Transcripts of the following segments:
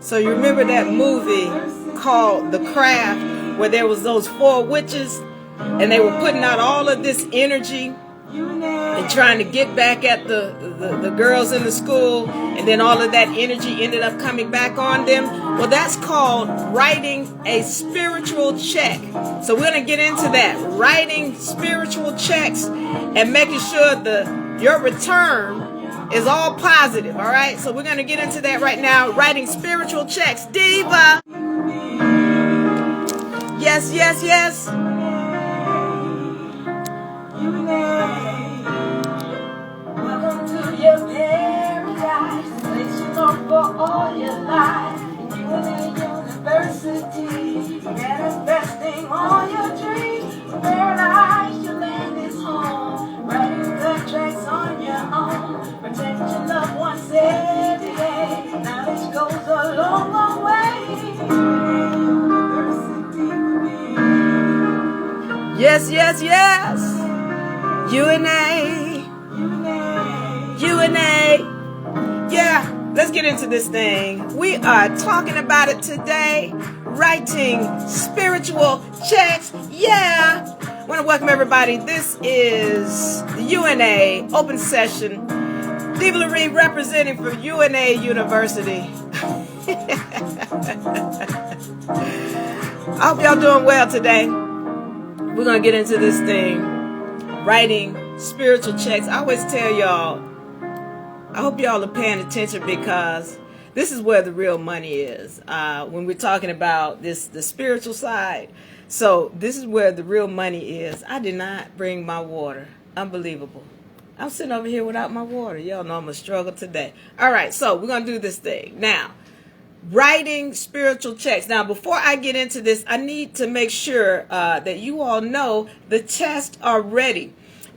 So you remember that movie called The Craft, where there was those 4 witches and they were putting out all of this energy and trying to get back at the girls in the school, and then all of that energy ended up coming back on them. Well, that's called writing a spiritual check. So we're going to get into that, writing spiritual checks and making sure your return is all positive. All right, so we're going to get into that right now, writing spiritual checks. Diva, yes, yes, yes. Welcome to your paradise, place you know for all your life. You in a university, manifesting all your dreams. Paradise, your land is home. Writing contracts on your own. Protect your loved ones every day. Knowledge goes a long, long way. University. Yes, yes, yes. UNA. Yeah, let's get into this thing. We are talking about it today. Writing spiritual checks. Yeah. I want to welcome everybody. This is the UNA open session. Diva Laree representing for UNA University. I hope y'all doing well today. We're going to get into this thing. Writing spiritual checks. I always tell y'all, I hope y'all are paying attention, because this is where the real money is. When we're talking about the spiritual side. So this is where the real money is. I did not bring my water. Unbelievable. I'm sitting over here without my water. Y'all know I'm going to struggle today. All right, so we're going to do this thing. Now, writing spiritual checks. Now, before I get into this, I need to make sure that you all know the tests are ready.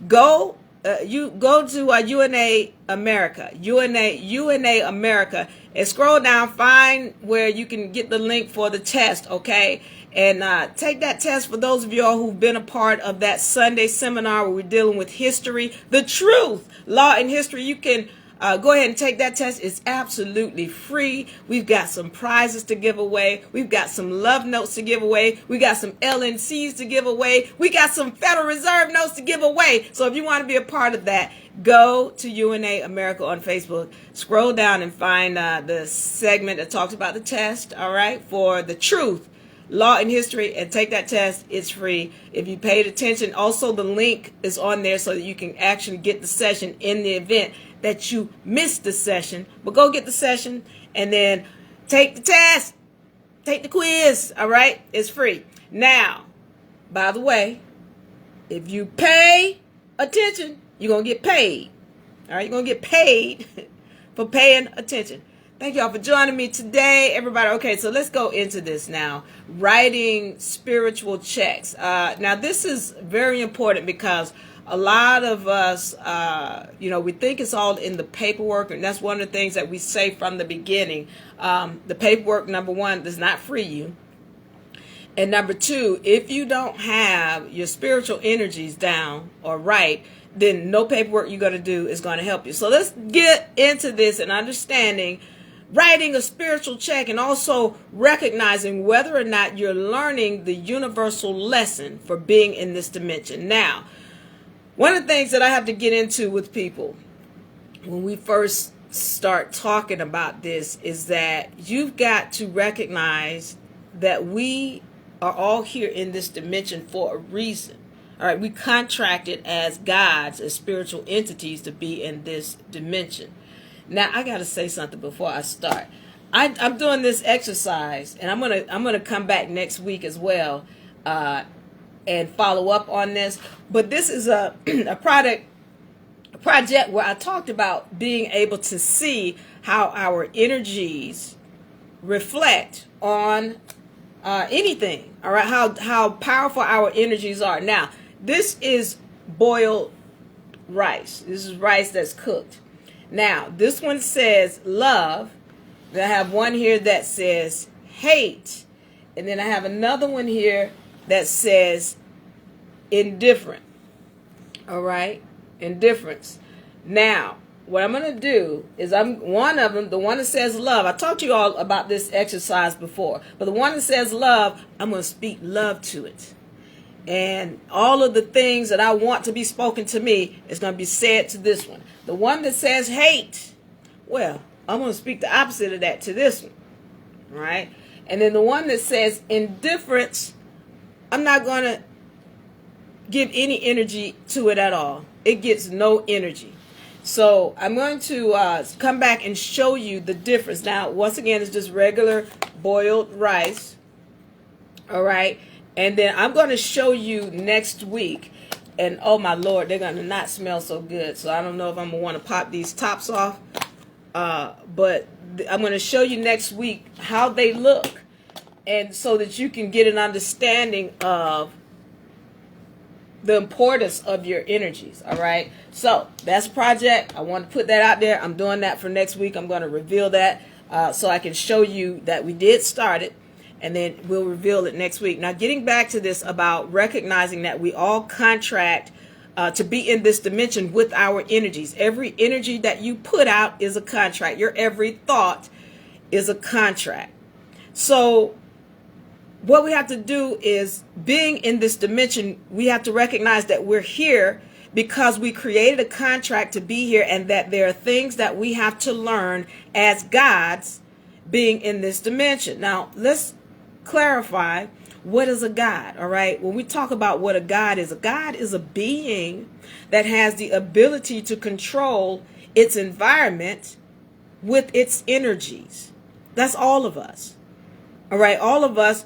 Go to UNA America, UNA America, and scroll down, find where you can get the link for the test, okay? And take that test for those of y'all who've been a part of that Sunday seminar where we're dealing with history, the truth, law, and history. You can go ahead and take that test. It's absolutely free. We've got some prizes to give away. We've got some love notes to give away. We got some LNCs to give away. We got some Federal Reserve notes to give away. So if you want to be a part of that, go to UNA America on Facebook. Scroll down and find the segment that talks about the test, all right, for the truth, law, and history, and take that test. It's free. If you paid attention, also the link is on there so that you can actually get the session in the event that you missed the session. But go get the session and then take the test, take the quiz, all right? It's free. Now, by the way, if you pay attention, you're going to get paid. All right, you're going to get paid for paying attention. Thank y'all for joining me today, everybody. Okay, so let's go into this now. Writing spiritual checks. Now, this is very important because a lot of us, we think it's all in the paperwork, and that's one of the things that we say from the beginning. The paperwork, number one, does not free you. And number two, if you don't have your spiritual energies down or right, then no paperwork you're going to do is going to help you. So let's get into this and understanding writing a spiritual check, and also recognizing whether or not you're learning the universal lesson for being in this dimension. Now, one of the things that I have to get into with people when we first start talking about this is that you've got to recognize that we are all here in this dimension for a reason. All right, we contracted as gods, as spiritual entities, to be in this dimension. Now, I got to say something before I start. I'm doing this exercise, and I'm gonna come back next week as well and follow up on this. But this is a project where I talked about being able to see how our energies reflect on anything. All right, how powerful our energies are. Now, this is boiled rice. This is rice that's cooked. Now, this one says love. Then I have one here that says hate. And then I have another one here that says indifferent. All right? Indifference. Now, what I'm going to do is one of them, the one that says love. I talked to you all about this exercise before, but the one that says love, I'm going to speak love to it. And all of the things that I want to be spoken to me is going to be said to this one. The one that says hate, well, I'm going to speak the opposite of that to this one. Right? And then the one that says indifference, I'm not going to give any energy to it at all. It gets no energy. So I'm going to come back and show you the difference. Now, once again, it's just regular boiled rice. All right. And then I'm going to show you next week. And oh my Lord, they're going to not smell so good. So I don't know if I'm going to want to pop these tops off. But I'm going to show you next week how they look. And so that you can get an understanding of the importance of your energies. All right. So that's a project. I want to put that out there. I'm doing that for next week. I'm going to reveal that so I can show you that we did start it. And then we'll reveal it next week. Now, getting back to this about recognizing that we all contract to be in this dimension with our energies. Every energy that you put out is a contract. Your every thought is a contract. So what we have to do is, being in this dimension, we have to recognize that we're here because we created a contract to be here, and that there are things that we have to learn as gods being in this dimension. Now, let's clarify, what is a god? All right. When we talk about what a god is a being that has the ability to control its environment with its energies. That's all of us. All right. All of us,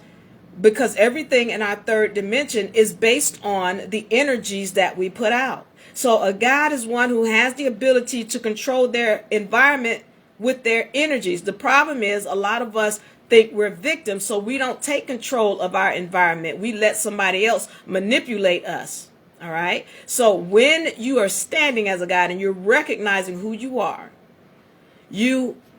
because everything in our third dimension is based on the energies that we put out. So a god is one who has the ability to control their environment with their energies. The problem is, a lot of us think we're victims, so we don't take control of our environment. We let somebody else manipulate us. All right. So when you are standing as a god and you're recognizing who you are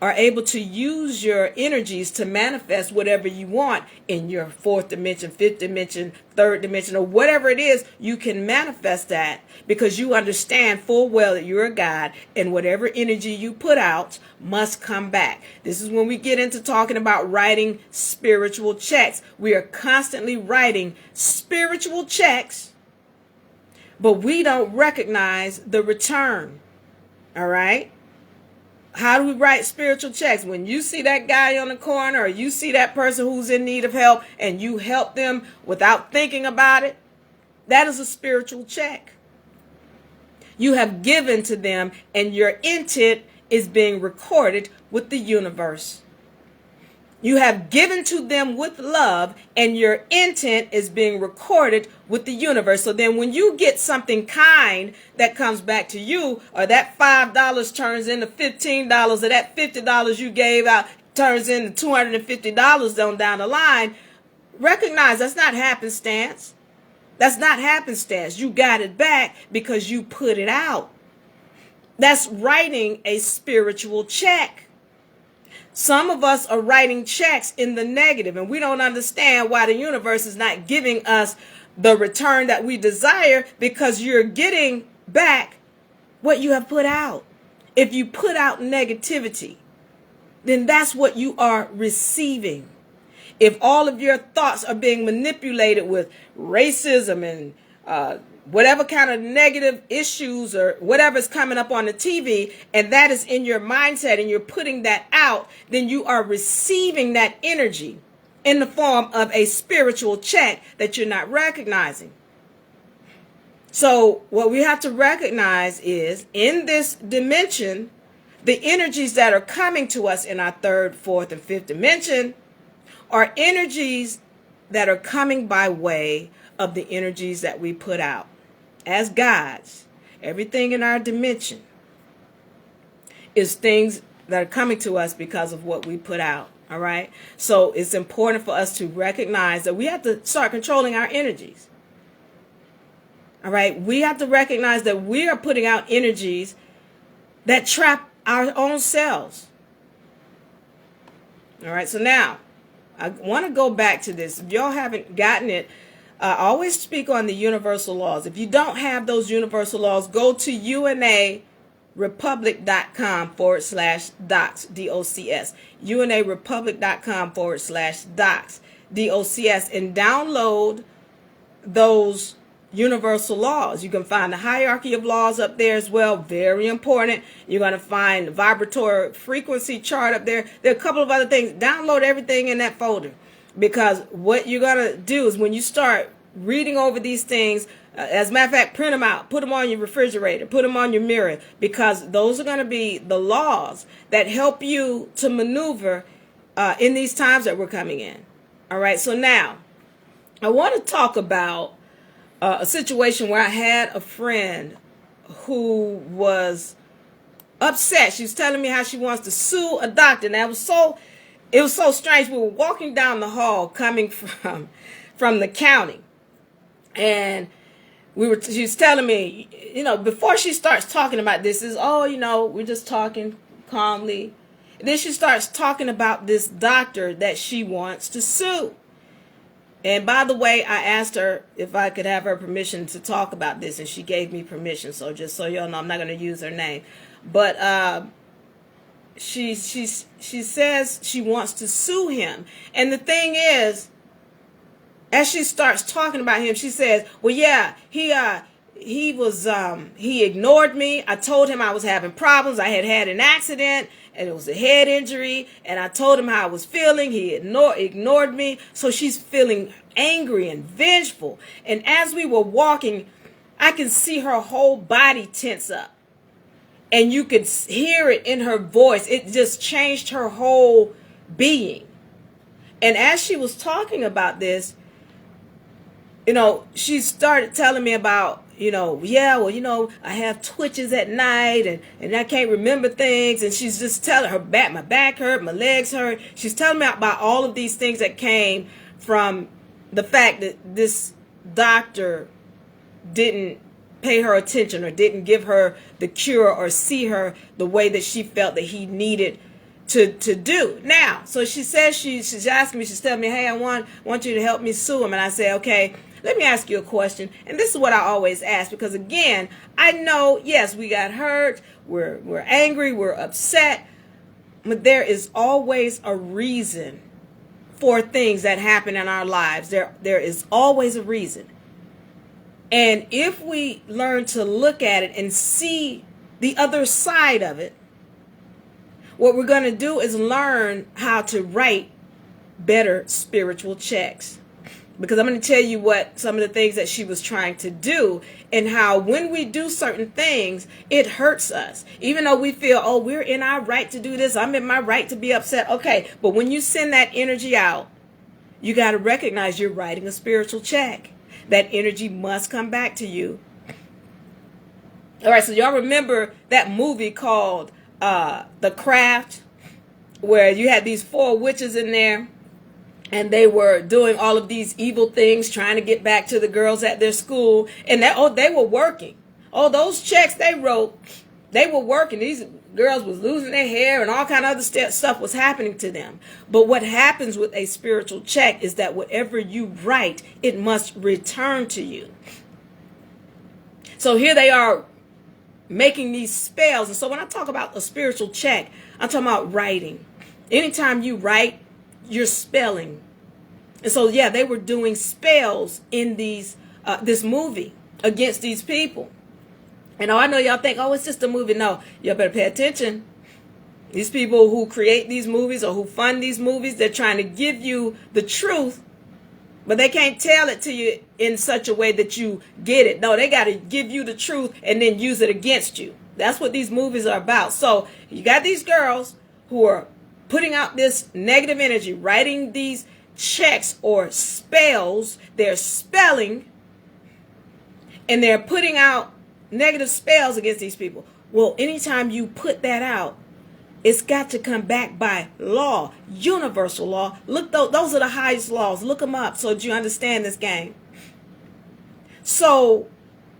able to use your energies to manifest whatever you want in your fourth dimension, fifth dimension, third dimension, or whatever it is. You can manifest that because you understand full well that you're a god, and whatever energy you put out must come back. This is when we get into talking about writing spiritual checks. We are constantly writing spiritual checks, but we don't recognize the return. All right. How do we write spiritual checks? When you see that guy on the corner, or you see that person who's in need of help, and you help them without thinking about it, that is a spiritual check. You have given to them, and your intent is being recorded with the universe. You have given to them with love, and your intent is being recorded with the universe. So then when you get something kind that comes back to you, or that $5 turns into $15, or that $50 you gave out turns into $250 down the line, recognize that's not happenstance. That's not happenstance. You got it back because you put it out. That's writing a spiritual check. Some of us are writing checks in the negative, and we don't understand why the universe is not giving us the return that we desire, because you're getting back what you have put out. If you put out negativity, then that's what you are receiving. If all of your thoughts are being manipulated with racism and whatever kind of negative issues or whatever's coming up on the TV, and that is in your mindset, and you're putting that out, then you are receiving that energy in the form of a spiritual check that you're not recognizing. So what we have to recognize is, in this dimension, the energies that are coming to us in our third, fourth, and fifth dimension are energies that are coming by way of the energies that we put out. As gods, everything in our dimension is things that are coming to us because of what we put out. All right. So it's important for us to recognize that we have to start controlling our energies. All right. We have to recognize that we are putting out energies that trap our own selves. All right. So now I want to go back to this. If y'all haven't gotten it, I always speak on the universal laws. If you don't have those universal laws, go to una.org unarepublic.com/docs, DOCS. unarepublic.com/docs, DOCS, and download those universal laws. You can find the hierarchy of laws up there as well. Very important. You're going to find the vibratory frequency chart up there. There are a couple of other things. Download everything in that folder, because what you're going to do is when you start reading over these things, as a matter of fact, print them out, put them on your refrigerator, put them on your mirror, because those are going to be the laws that help you to maneuver in these times that we're coming in. All right. So now I want to talk about a situation where I had a friend who was upset. She was telling me how she wants to sue a doctor. And it was so strange. We were walking down the hall coming from the county, and she was telling me, before she starts talking about this, we're just talking calmly. And then she starts talking about this doctor that she wants to sue. And by the way, I asked her if I could have her permission to talk about this, and she gave me permission. So just so y'all know, I'm not going to use her name. But she says she wants to sue him. And the thing is, as she starts talking about him, she says, well, yeah, he ignored me. I told him I was having problems. I had an accident, and it was a head injury, and I told him how I was feeling. He ignored me. So she's feeling angry and vengeful. And as we were walking, I can see her whole body tense up. And you could hear it in her voice. It just changed her whole being. And as she was talking about this, she started telling me about, I have twitches at night and I can't remember things. And she's just telling her my back hurt, my legs hurt. She's telling me about all of these things that came from the fact that this doctor didn't pay her attention or didn't give her the cure or see her the way that she felt that he needed to do. Now, so she says she's asking me, she's telling me, hey, I want you to help me sue him. And I say, okay, let me ask you a question. And this is what I always ask, because again, I know, yes, we got hurt, we're angry, we're upset, but there is always a reason for things that happen in our lives. There is always a reason. And if we learn to look at it and see the other side of it, what we're going to do is learn how to write better spiritual checks. Because I'm going to tell you what some of the things that she was trying to do, and how when we do certain things, it hurts us. Even though we feel, oh, we're in our right to do this, I'm in my right to be upset. Okay, but when you send that energy out, you got to recognize you're writing a spiritual check. That energy must come back to you. All right, so y'all remember that movie called The Craft, where you had these 4 witches in there, and they were doing all of these evil things, trying to get back to the girls at their school. And they were working. Oh, those checks they wrote, they were working. These girls was losing their hair and all kind of other stuff was happening to them. But what happens with a spiritual check is that whatever you write, it must return to you. So here they are making these spells. And so when I talk about a spiritual check, I'm talking about writing. Anytime you write, you're spelling. And so, yeah, they were doing spells in this movie against these people. And I know y'all think, oh, it's just a movie. No, y'all better pay attention. These people who create these movies or who fund these movies, they're trying to give you the truth, but they can't tell it to you in such a way that you get it. No, they got to give you the truth and then use it against you. That's what these movies are about. So you got these girls who are putting out this negative energy, writing these checks or spells. They're spelling, and they're putting out negative spells against these people. Well, anytime you put that out, it's got to come back by law, universal law. Look, those are the highest laws. Look them up so that you understand this game. So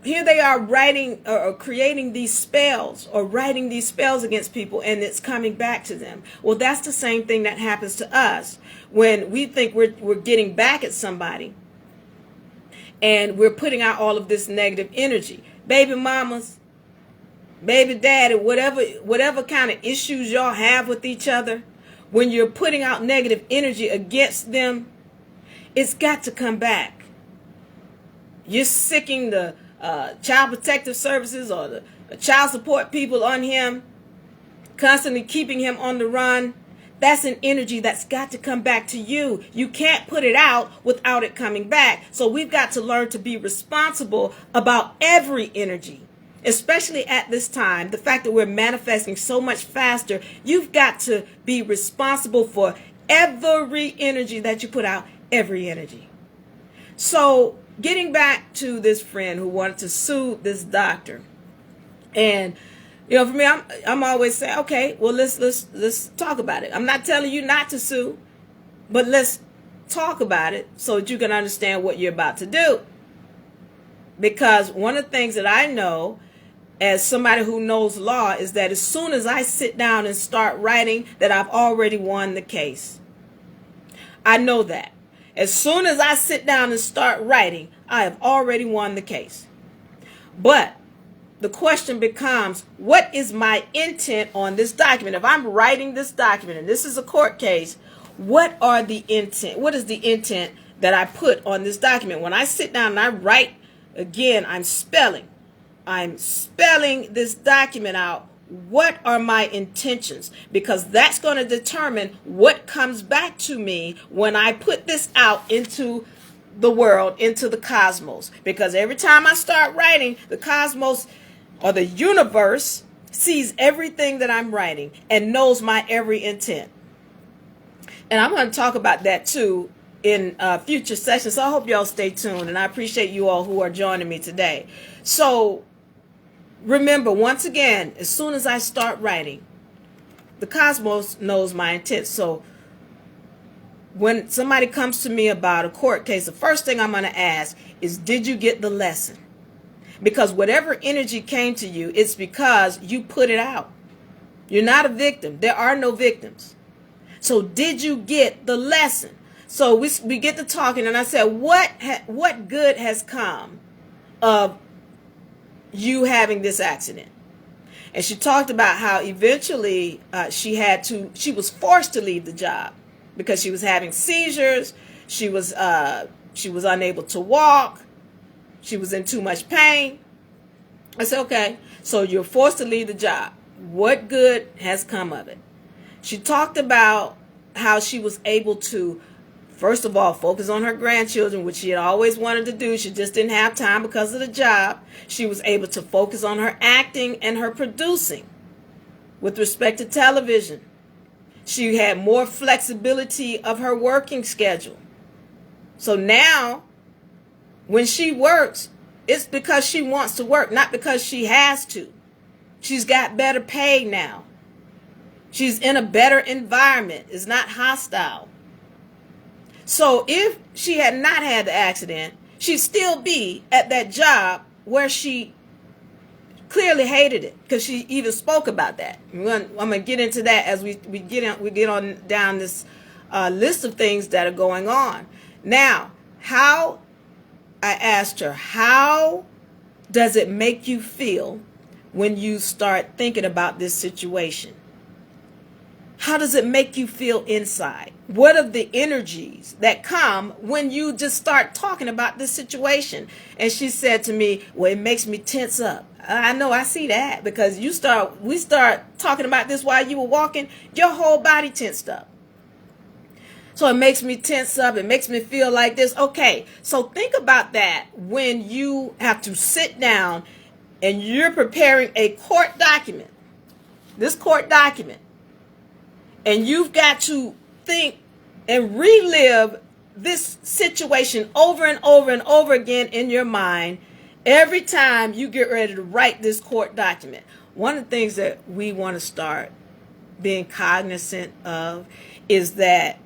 here they are writing or creating these spells or writing these spells against people, and it's coming back to them. Well, that's the same thing that happens to us when we think we're getting back at somebody and we're putting out all of this negative energy. Baby mamas, baby daddy, whatever kind of issues y'all have with each other, when you're putting out negative energy against them, it's got to come back. You're sicking the child protective services or the child support people on him, constantly keeping him on the run. That's an energy that's got to come back to you. You can't put it out without it coming back. So we've got to learn to be responsible about every energy, especially at this time. The fact that we're manifesting so much faster, you've got to be responsible for every energy that you put out, every energy. So getting back to this friend who wanted to sue this doctor, and you know, for me, I'm always saying, okay, well, let's talk about it. I'm not telling you not to sue, but let's talk about it so that you can understand what you're about to do. Because one of the things that I know as somebody who knows law is that as soon as I sit down and start writing, that I've already won the case. I know that. As soon as I sit down and start writing, I have already won the case. But the question becomes, what is my intent on this document? If I'm writing this document and this is a court case, what are the intent? What is the intent that I put on this document? When I sit down and I write, again, I'm spelling this document out. What are my intentions? Because that's going to determine what comes back to me when I put this out into the world, into the cosmos. Because every time I start writing, the cosmos or the universe sees everything that I'm writing and knows my every intent. And I'm going to talk about that too in future sessions. So I hope y'all stay tuned, and I appreciate you all who are joining me today. So remember, once again, as soon as I start writing, the cosmos knows my intent. So when somebody comes to me about a court case, the first thing I'm going to ask is, did you get the lesson? Because whatever energy came to you, it's because you put it out. You're not a victim. There are no victims. So did you get the lesson? So we get to talking, and I said, what good has come of you having this accident? And she talked about how eventually she was forced to leave the job because she was having seizures. She was unable to walk. She was in too much pain. I said, okay, so you're forced to leave the job. What good has come of it? She talked about how she was able to, first of all, focus on her grandchildren, which she had always wanted to do. She just didn't have time because of the job. She was able to focus on her acting and her producing with respect to television. She had more flexibility of her working schedule. So now, when she works, it's because she wants to work, not because she has to. She's got better pay now. She's in a better environment. It's not hostile. So if she had not had the accident, she'd still be at that job where she clearly hated it, because she even spoke about that. I'm going to get into that as we get on down this list of things that are going on. Now, I asked her, how does it make you feel when you start thinking about this situation? How does it make you feel inside? What are the energies that come when you just start talking about this situation? And she said to me, well, it makes me tense up. I know, I see that, because we start talking about this while you were walking, your whole body tensed up. So it makes me tense up. It makes me feel like this. Okay, so think about that when you have to sit down and you're preparing a court document, this court document, and you've got to think and relive this situation over and over and over again in your mind every time you get ready to write this court document. One of the things that we want to start being cognizant of is that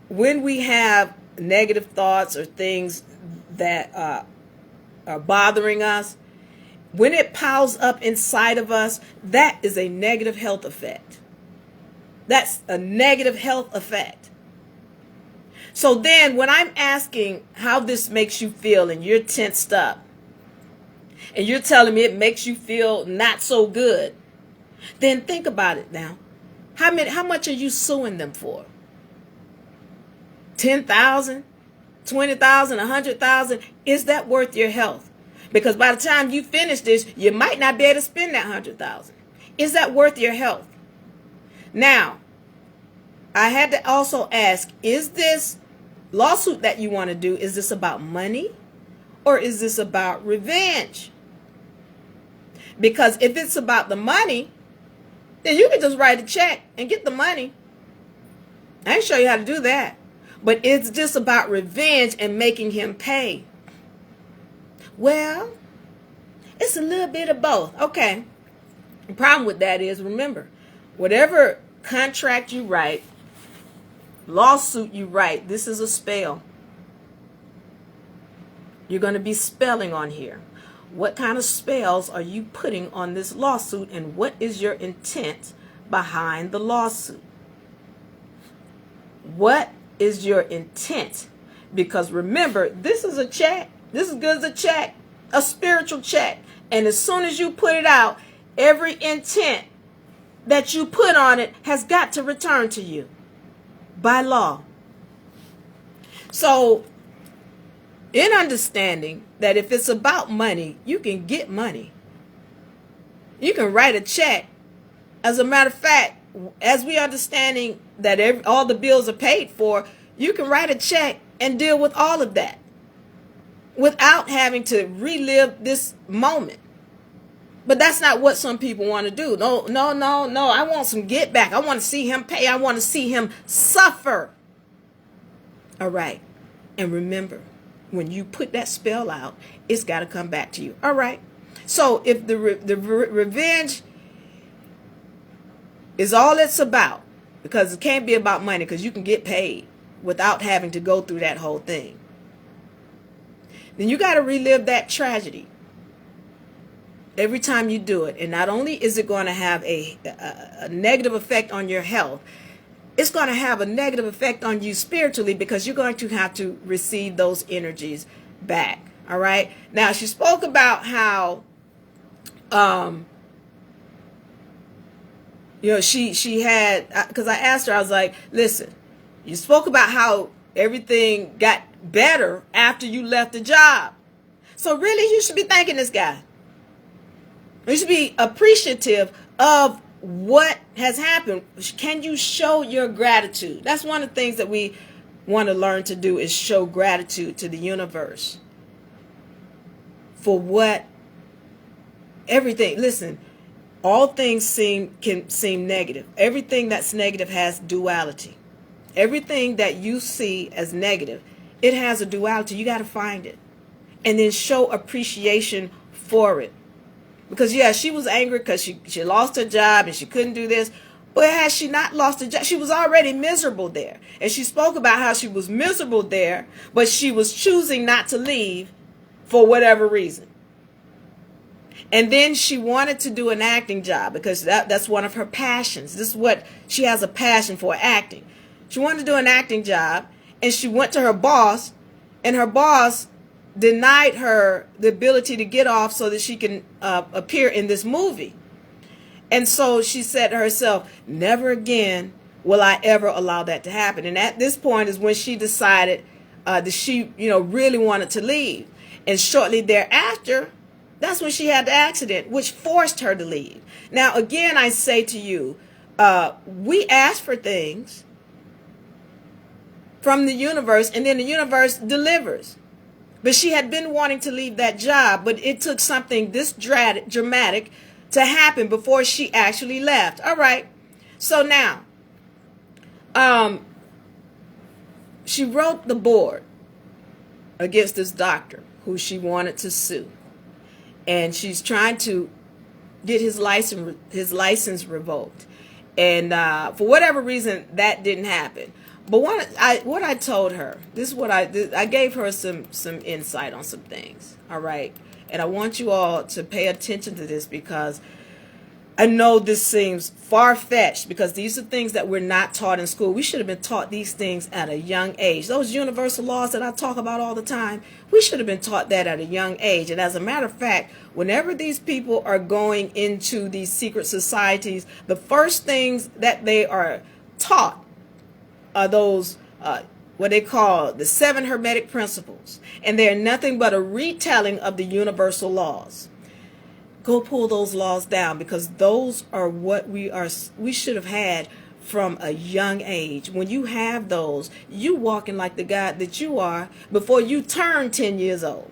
when we have negative thoughts or things that are bothering us, when it piles up inside of us, that is a negative health effect. That's a negative health effect. So then when I'm asking how this makes you feel and you're tensed up, and you're telling me it makes you feel not so good, then think about it now. How much are you suing them for? 10,000, 20,000, 100,000? Is that worth your health? Because by the time you finish this, you might not be able to spend that 100,000. Is that worth your health? Now, I had to also ask, is this lawsuit that you want to do, is this about money or is this about revenge? Because if it's about the money, then you can just write a check and get the money. I ain't show you how to do that. But it's just about revenge and making him pay. Well, it's a little bit of both. Okay. The problem with that is, remember, whatever contract you write, lawsuit you write, this is a spell. You're going to be spelling on here. What kind of spells are you putting on this lawsuit, and what is your intent behind the lawsuit? What is your intent? Because remember, this is a check. This is good as a check, a spiritual check. And as soon as you put it out, every intent that you put on it has got to return to you by law. So, in understanding that if it's about money, you can get money. You can write a check. As a matter of fact, as we understanding that all the bills are paid for, you can write a check and deal with all of that without having to relive this moment. But that's not what some people want to do. No. I want some get back. I want to see him pay. I want to see him suffer. All right. And remember, when you put that spell out, it's got to come back to you. All right. So if the revenge is all it's about, because it can't be about money, because you can get paid without having to go through that whole thing, then you got to relive that tragedy every time you do it. And not only is it going to have a negative effect on your health, it's going to have a negative effect on you spiritually, because you're going to have to receive those energies back. All right. Now, she spoke about how, she had, because I asked her, I was like, listen, you spoke about how everything got better after you left the job. So really, you should be thanking this guy. You should be appreciative of what has happened. Can you show your gratitude? That's one of the things that we want to learn to do, is show gratitude to the universe for what everything. Listen, all things can seem negative. Everything that's negative has duality. Everything that you see as negative, it has a duality. You got to find it and then show appreciation for it. Because, yeah, she was angry because she lost her job and she couldn't do this. But had she not lost her job, she was already miserable there. And she spoke about how she was miserable there, but she was choosing not to leave for whatever reason. And then she wanted to do an acting job because that's one of her passions. This is what she has a passion for, acting. She wanted to do an acting job, and she went to her boss, and her boss denied her the ability to get off so that she can appear in this movie. And so she said to herself, never again will I ever allow that to happen. And at this point is when she decided that she, really wanted to leave. And shortly thereafter, that's when she had the accident, which forced her to leave. Now, again, I say to you, we ask for things from the universe, and then the universe delivers. But she had been wanting to leave that job, but it took something this dramatic to happen before she actually left. All right. So now, she wrote the board against this doctor who she wanted to sue. And she's trying to get his license revoked. And for whatever reason, that didn't happen. But what I told her, this is what I did. I gave her some insight on some things. All right. And I want you all to pay attention to this, because I know this seems far-fetched because these are things that we're not taught in school. We should have been taught these things at a young age. Those universal laws that I talk about all the time, we should have been taught that at a young age. And as a matter of fact, whenever these people are going into these secret societies, the first things that they are taught are those what they call the 7 Hermetic principles. And they're nothing but a retelling of the universal laws. Go pull those laws down, because those are what we should have had from a young age. When you have those, you walking like the God that you are before you turn 10 years old,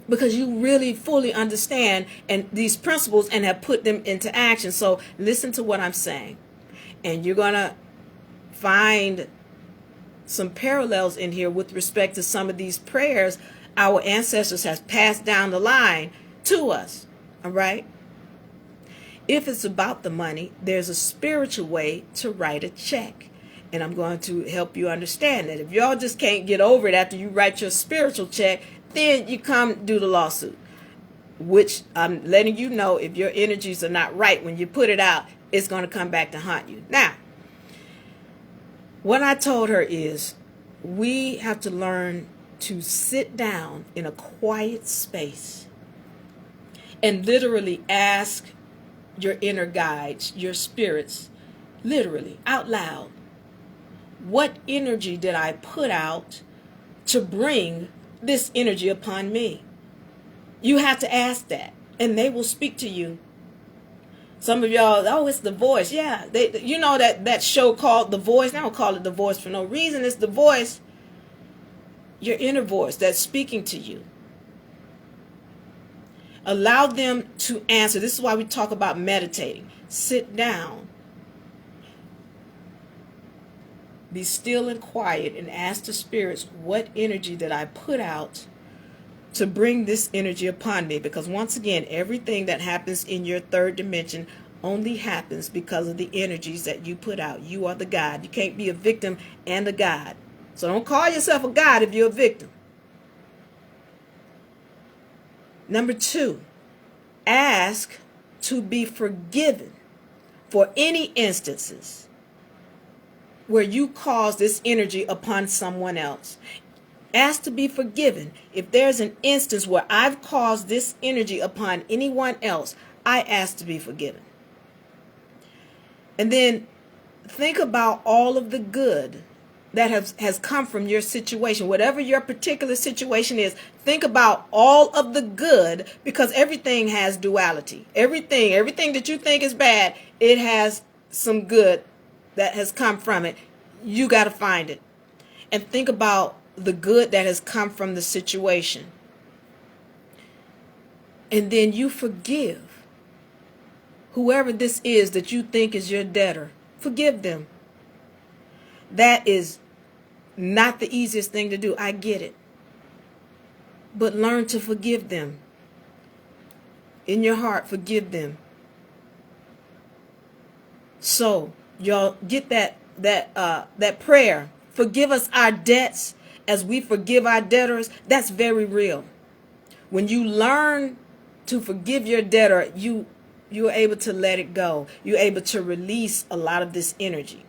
because you really fully understand and these principles and have put them into action. So listen to what I'm saying, and you're gonna find some parallels in here with respect to some of these prayers our ancestors have passed down the line to us. All right. If it's about the money, there's a spiritual way to write a check. And I'm going to help you understand that. If y'all just can't get over it after you write your spiritual check, then you come do the lawsuit. Which I'm letting you know, if your energies are not right when you put it out, it's going to come back to haunt you. Now, what I told her is we have to learn to sit down in a quiet space and literally ask your inner guides, your spirits, literally out loud, what energy did I put out to bring this energy upon me? You have to ask that, and they will speak to you. Some of y'all, oh, it's the voice. Yeah, you know that show called The Voice. I don't call it The Voice for no reason. It's the voice, your inner voice that's speaking to you. Allow them to answer. This is why we talk about meditating. Sit down. Be still and quiet and ask the spirits, what energy did I put out to bring this energy upon me? Because once again, everything that happens in your third dimension only happens because of the energies that you put out. You are the God. You can't be a victim and a God. So don't call yourself a God if you're a victim. Number 2, ask to be forgiven for any instances where you cause this energy upon someone else. Ask to be forgiven. If there's an instance where I've caused this energy upon anyone else, I ask to be forgiven. And then think about all of the good that has come from your situation. Whatever your particular situation is, think about all of the good, because everything has duality. Everything that you think is bad, it has some good that has come from it. You got to find it. And think about the good that has come from the situation. And then you forgive whoever this is that you think is your debtor. Forgive them. That is not the easiest thing to do. I get it. But learn to forgive them. In your heart, forgive them. So, y'all get that prayer. Forgive us our debts as we forgive our debtors. That's very real. When you learn to forgive your debtor, you're able to let it go. You're able to release a lot of this energy.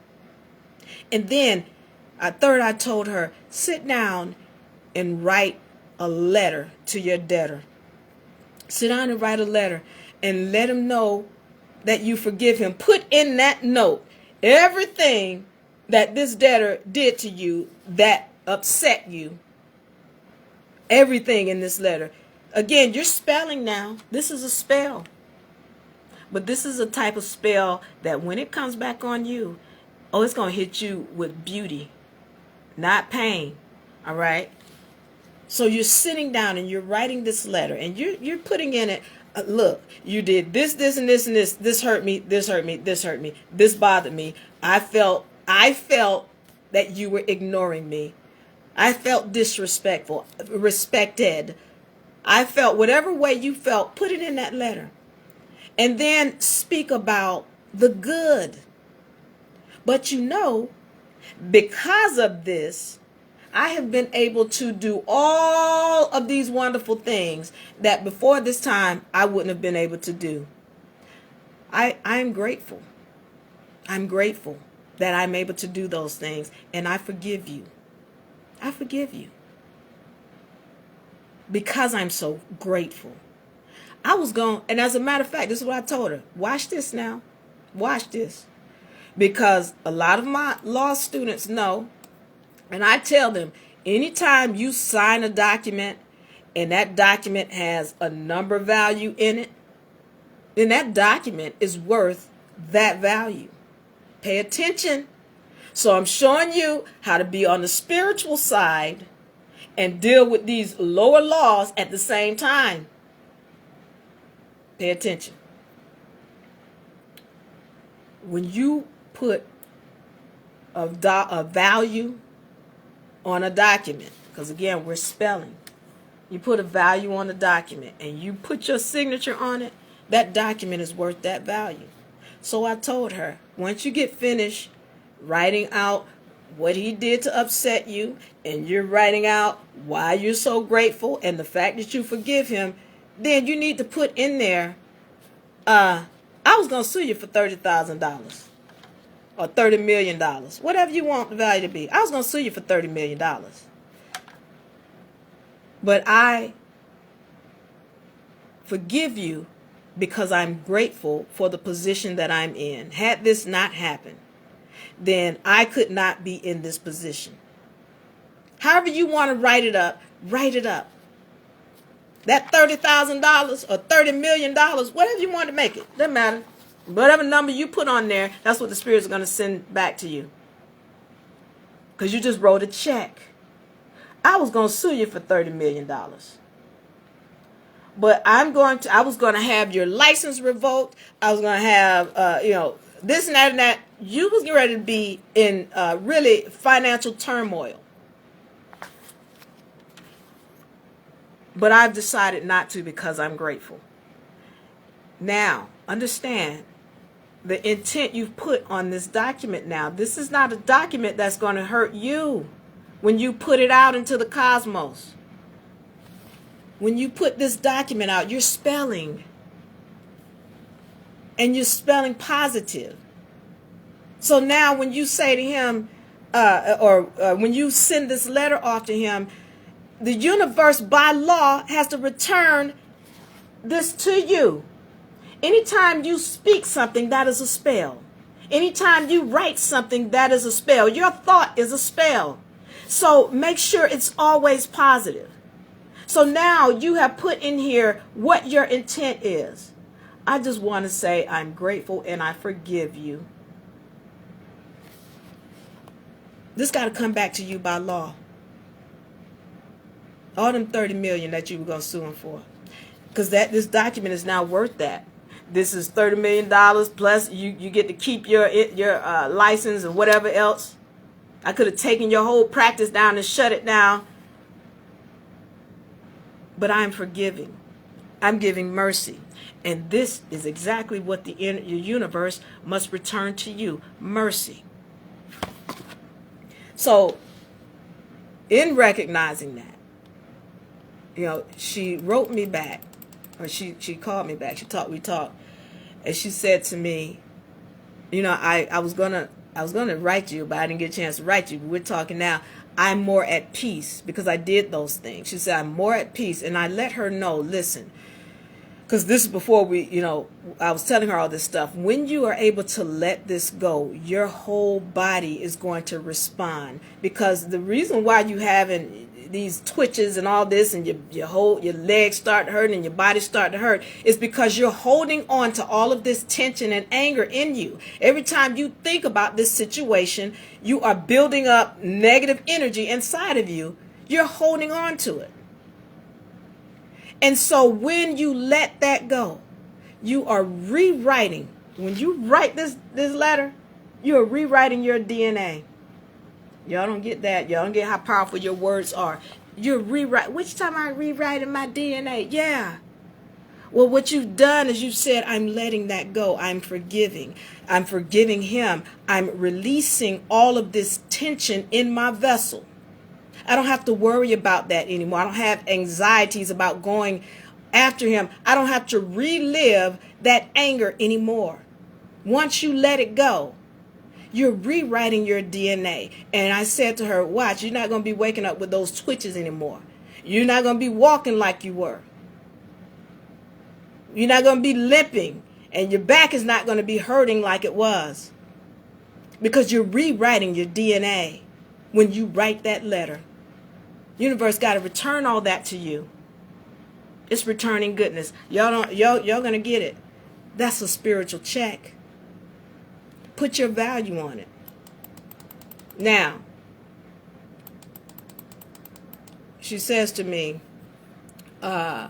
And then, third, I told her, sit down and write a letter to your debtor. Sit down and write a letter and let him know that you forgive him. Put in that note everything that this debtor did to you that upset you. Everything in this letter. Again, you're spelling now. This is a spell. But this is a type of spell that when it comes back on you, oh, it's going to hit you with beauty, not pain. All right? So you're sitting down and you're writing this letter and you're putting in it, look, you did this, this, and this, and this. This hurt me. This hurt me. This hurt me. This bothered me. I felt that you were ignoring me. I felt disrespectful, respected. I felt whatever way you felt, put it in that letter. And then speak about the good. But you know, because of this, I have been able to do all of these wonderful things that before this time I wouldn't have been able to do. I'm grateful. I'm grateful that I'm able to do those things, and I forgive you. I forgive you. Because I'm so grateful. I was going, and as a matter of fact, this is what I told her. Watch this now. Watch this. Because a lot of my law students know, and I tell them, anytime you sign a document and that document has a number value in it, then that document is worth that value. Pay attention. So I'm showing you how to be on the spiritual side and deal with these lower laws at the same time. Pay attention. When you put a value on a document, because again, we're spelling. You put a value on a document and you put your signature on it, that document is worth that value. So I told her, once you get finished writing out what he did to upset you, and you're writing out why you're so grateful and the fact that you forgive him, then you need to put in there, I was going to sue you for $30,000 or $30 million, whatever you want the value to be. I was going to sue you for $30 million. But I forgive you because I'm grateful for the position that I'm in. Had this not happened, then I could not be in this position. However you want to write it up, write it up. That $30,000 or $30 million, whatever you want to make it, doesn't matter. Whatever number you put on there, that's what the Spirit is going to send back to you. Because you just wrote a check. I was going to sue you for $30 million. But I was going to have your license revoked. I was going to have, this and that and that. You was getting ready to be in really financial turmoil. But I've decided not to because I'm grateful. Now, understand the intent you've put on this document now. This is not a document that's going to hurt you when you put it out into the cosmos. When you put this document out, you're spelling. And you're spelling positive. So now when you say to him, when you send this letter off to him, the universe by law has to return this to you. Anytime you speak something, that is a spell. Anytime you write something, that is a spell. Your thought is a spell. So make sure it's always positive. So now you have put in here what your intent is. I just want to say I'm grateful and I forgive you. This got to come back to you by law. All them $30 million that you were going to sue him for. Because this document is now worth that. This is $30 million plus you get to keep your license and whatever else. I could have taken your whole practice down and shut it down. But I'm forgiving. I'm giving mercy. And this is exactly what your universe must return to you. Mercy. So, in recognizing that, she wrote me back, or she called me back. We talked, and she said to me, I was gonna write you, but I didn't get a chance to write you. But we're talking now. I'm more at peace because I did those things. She said, I'm more at peace. And I let her know, listen, because this is before I was telling her all this stuff. When you are able to let this go, your whole body is going to respond. Because the reason why you having these twitches and all this and your legs start hurting and your body start to hurt is because you're holding on to all of this tension and anger in you. Every time you think about this situation, you are building up negative energy inside of you. You're holding on to it. And so when you let that go, you are rewriting. When you write this letter, you are rewriting your DNA. Y'all don't get that. Y'all don't get how powerful your words are. You're rewriting. Which time I rewriting my DNA? Yeah. Well, what you've done is you've said, I'm letting that go. I'm forgiving. I'm forgiving him. I'm releasing all of this tension in my vessel. I don't have to worry about that anymore. I don't have anxieties about going after him. I don't have to relive that anger anymore. Once you let it go, you're rewriting your DNA. And I said to her, watch, you're not going to be waking up with those twitches anymore. You're not going to be walking like you were. You're not going to be limping. And your back is not going to be hurting like it was. Because you're rewriting your DNA when you write that letter. Universe got to return all that to you. It's returning goodness. Y'all going to get it. That's a spiritual check. Put your value on it. Now, she says to me, all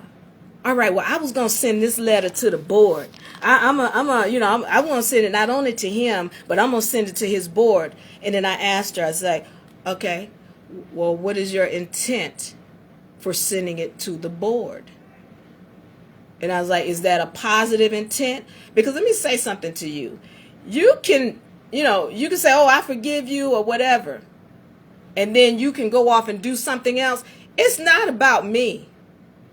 right, well, I was going to send this letter to the board. I want to send it not only to him, but I'm going to send it to his board. And then I asked her, I was like, okay, well, what is your intent for sending it to the board? And I was like, is that a positive intent? Because let me say something to you. You can say, oh, I forgive you or whatever. And then you can go off and do something else. It's not about me.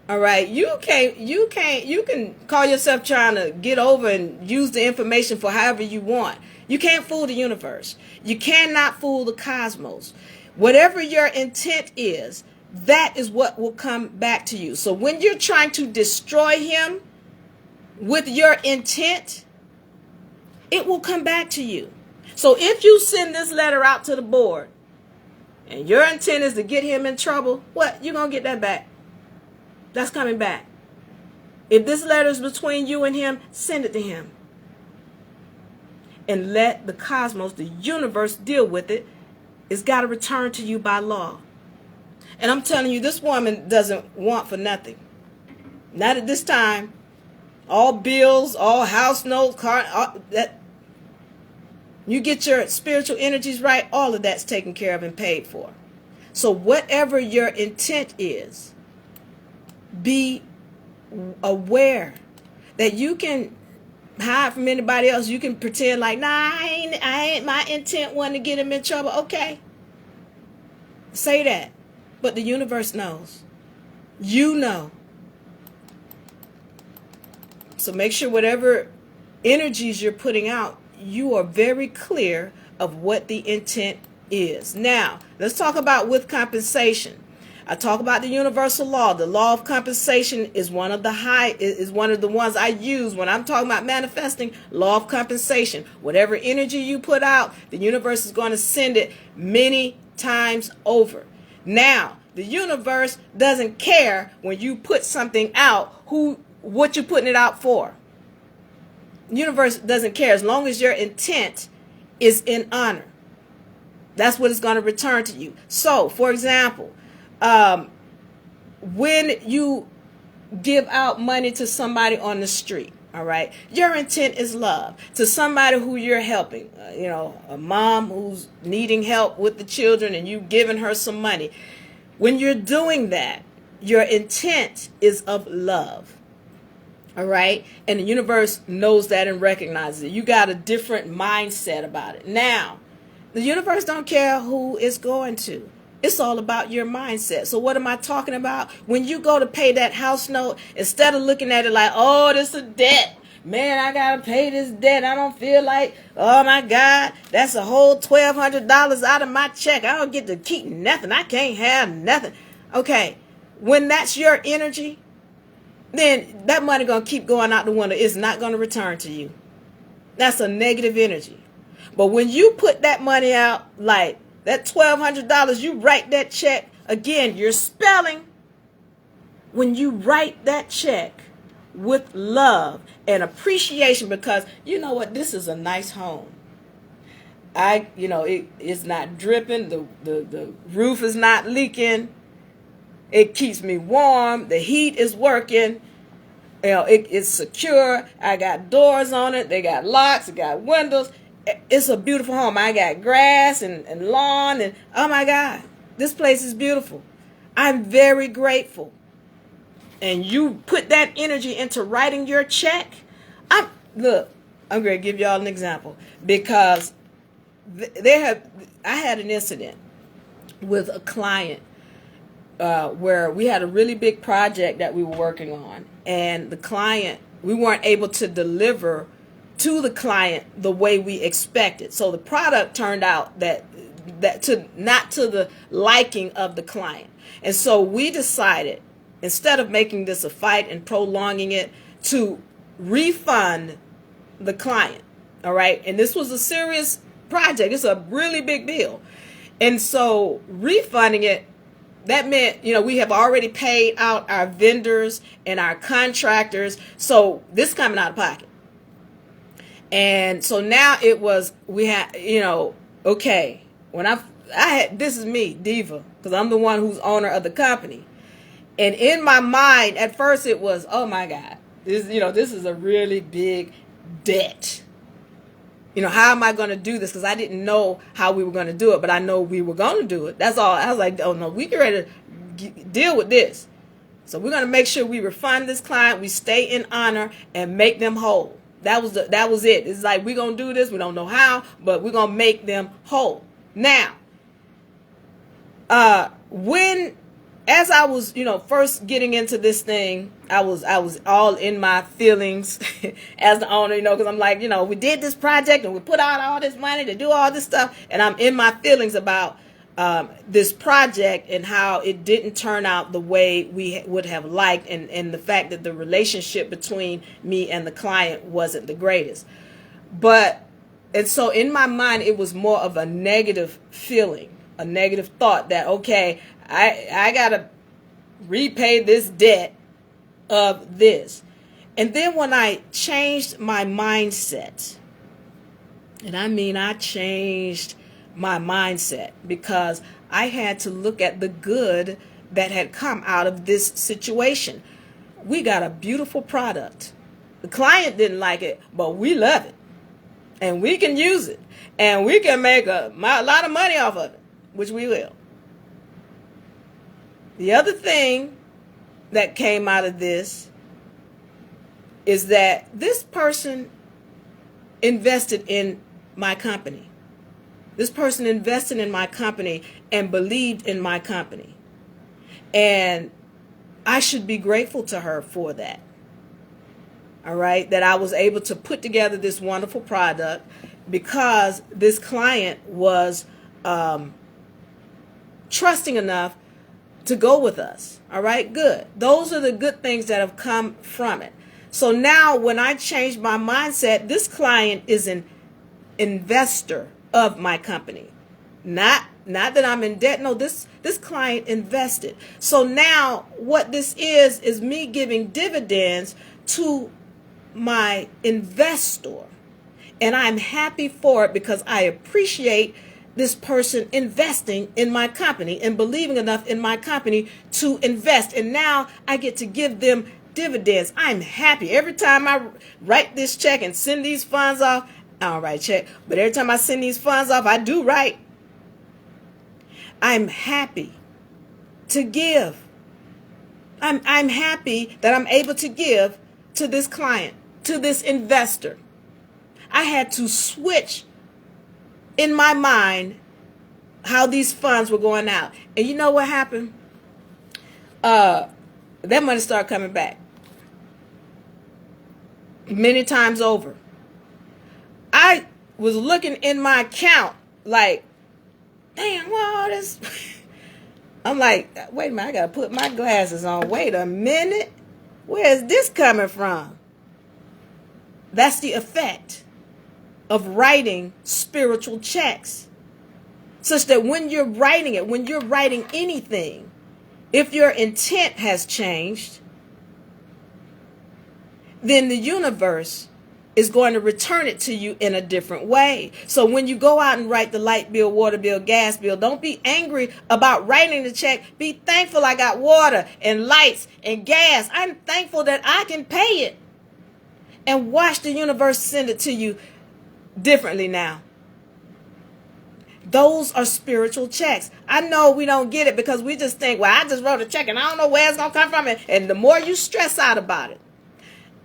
All right. You can call yourself trying to get over and use the information for however you want. You can't fool the universe. You cannot fool the cosmos. Whatever your intent is, that is what will come back to you. So when you're trying to destroy him with your intent, it will come back to you. So if you send this letter out to the board and your intent is to get him in trouble, what? You're going to get that back. That's coming back. If this letter is between you and him, send it to him. And let the cosmos, the universe, deal with it. It's got to return to you by law. And I'm telling you, this woman doesn't want for nothing. Not at this time. All bills, all house notes, that you get your spiritual energies right, all of that's taken care of and paid for. So whatever your intent is, be aware that you can hide from anybody else. You can pretend like, nah, I ain't my intent wasn't to get him in trouble. Okay. Say that. But the universe knows. You know. So make sure whatever energies you're putting out, you are very clear of what the intent is. Now, let's talk about with compensation. I talk about the universal law. The law of compensation is one of the ones I use when I'm talking about manifesting. Law of compensation. Whatever energy you put out, the universe is going to send it many times over. Now, the universe doesn't care when you put something out, what you're putting it out for. The universe doesn't care as long as your intent is in honor. That's what it's going to return to you. So, for example, when you give out money to somebody on the street, all right, your intent is love to somebody who you're helping, a mom who's needing help with the children and you giving her some money. When you're doing that, your intent is of love. All right. And the universe knows that and recognizes it. You got a different mindset about it. Now, the universe don't care who it's going to. It's all about your mindset. So what am I talking about? When you go to pay that house note, instead of looking at it like, oh, this is a debt. Man, I got to pay this debt. I don't feel like, oh my God, that's a whole $1,200 out of my check. I don't get to keep nothing. I can't have nothing. Okay, when that's your energy, then that money going to keep going out the window. It's not going to return to you. That's a negative energy. But when you put that money out, like that $1,200, you write that check. Again, you're spelling. When you write that check with love and appreciation, because you know what, this is a nice home. It's not dripping. The roof is not leaking. It keeps me warm. The heat is working. It's secure. I got doors on it. They got locks. It got windows. It's a beautiful home. I got grass and lawn and oh my God, this place is beautiful. I'm very grateful. And you put that energy into writing your check. I'm going to give y'all an example because I had an incident with a client where we had a really big project that we were working on, and the client, we weren't able to deliver to the client the way we expected. So the product turned out that not to the liking of the client. And so we decided, instead of making this a fight and prolonging it, to refund the client. All right. And this was a serious project. It's a really big deal. And so refunding it, that meant, we have already paid out our vendors and our contractors. So this coming out of pocket. And so now it was, we had, okay, when I had, this is me, Diva, because I'm the one who's owner of the company. And in my mind, at first it was, oh my God, this is a really big debt. How am I going to do this? Because I didn't know how we were going to do it, but I know we were going to do it. That's all. I was like, oh no, we get ready to deal with this. So we're going to make sure we refund this client, we stay in honor, and make them whole. That was it. It's like, we're going to do this. We don't know how, but we're going to make them whole. Now, as I was, first getting into this thing, I was all in my feelings as the owner, because I'm like, we did this project and we put out all this money to do all this stuff, and I'm in my feelings about this project and how it didn't turn out the way we would have liked, and the fact that the relationship between me and the client wasn't the greatest. And so in my mind, it was more of a negative feeling, a negative thought that, okay, I got to repay this debt of this. And then when I changed my mindset, and I mean I changed my mindset, because I had to look at the good that had come out of this situation. We got a beautiful product. The client didn't like it, but we love it. And we can use it. And we can make a lot of money off of it, which we will. The other thing that came out of this is that this person invested in my company. This person invested in my company and believed in my company. And I should be grateful to her for that. All right, that I was able to put together this wonderful product because this client was trusting enough to go with us. All right, good. Those are the good things that have come from it. So now when I changed my mindset, this client is an investor of my company. Not that I'm in debt. No, this client invested. So now what this is me giving dividends to my investor. And I'm happy for it because I appreciate this person investing in my company and believing enough in my company to invest. And now I get to give them dividends. I'm happy. Every time I write this check and send these funds off, I don't write check, but every time I send these funds off, I do write. I'm happy to give. I'm happy that I'm able to give to this client, to this investor. I had to switch in my mind how these funds were going out. And you know what happened? That money started coming back many times over. I was looking in my account like, damn, well, all this. I'm like, wait a minute, I got to put my glasses on. Wait a minute. Where's this coming from? That's the effect of writing spiritual checks. Such that when you're writing it, when you're writing anything, if your intent has changed, then the universe is going to return it to you in a different way. So when you go out and write the light bill, water bill, gas bill, don't be angry about writing the check. Be thankful I got water and lights and gas. I'm thankful that I can pay it. And watch the universe send it to you differently now. Those are spiritual checks. I know we don't get it because we just think, well, I just wrote a check and I don't know where it's going to come from. And the more you stress out about it,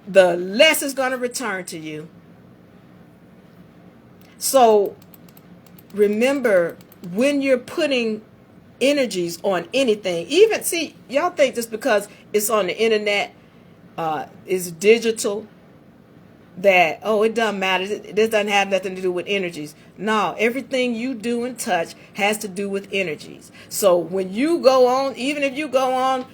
the less it's going to return to you. So remember, when you're putting energies on anything. Even, see, y'all think just because it's on the internet, it's digital, that, oh, it doesn't matter. This doesn't have nothing to do with energies. No, everything you do and touch has to do with energies. So when you go on, even if you go on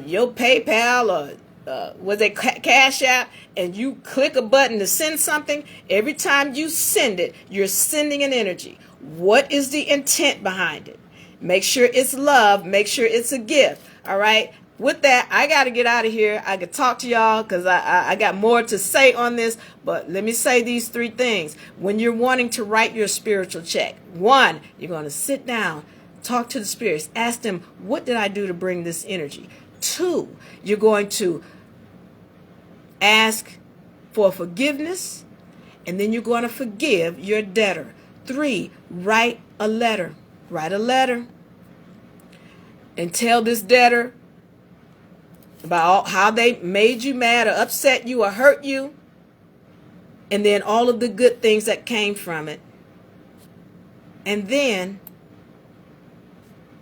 your PayPal or was it Cash App, and you click a button to send something, every time you send it, you're sending an energy. What is the intent behind it? Make sure it's love. Make sure it's a gift. All right. With that, I got to get out of here. I could talk to y'all because I got more to say on this. But let me say these 3 things. When you're wanting to write your spiritual check, 1, you're going to sit down, talk to the spirits, ask them, what did I do to bring this energy? 2, you're going to ask for forgiveness, and then you're going to forgive your debtor. 3, write a letter. Write a letter and tell this debtor about how they made you mad or upset you or hurt you, and then all of the good things that came from it. And then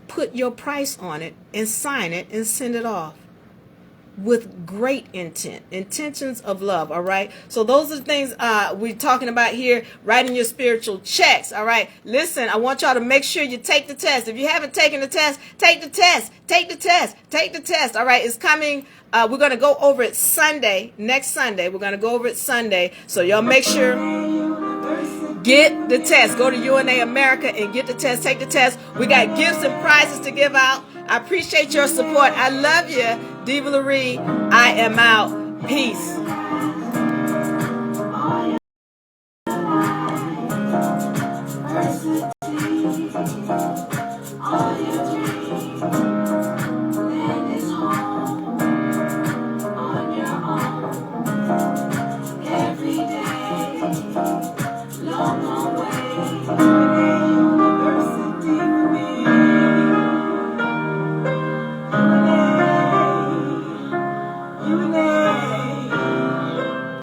put your price on it and sign it and send it off with great intent, intentions of love. All right. So those are the things we're talking about here, writing your spiritual checks. All right. Listen, I want y'all to make sure you take the test. If you haven't taken the test, take the test, take the test, take the test. All right. It's coming. We're going to go over it Sunday, next Sunday. We're going to go over it Sunday. So y'all make sure, get the test. Go to UNA America and get the test. Take the test. We got gifts and prizes to give out. I appreciate your support. I love you. Diva Laree, I am out. Peace.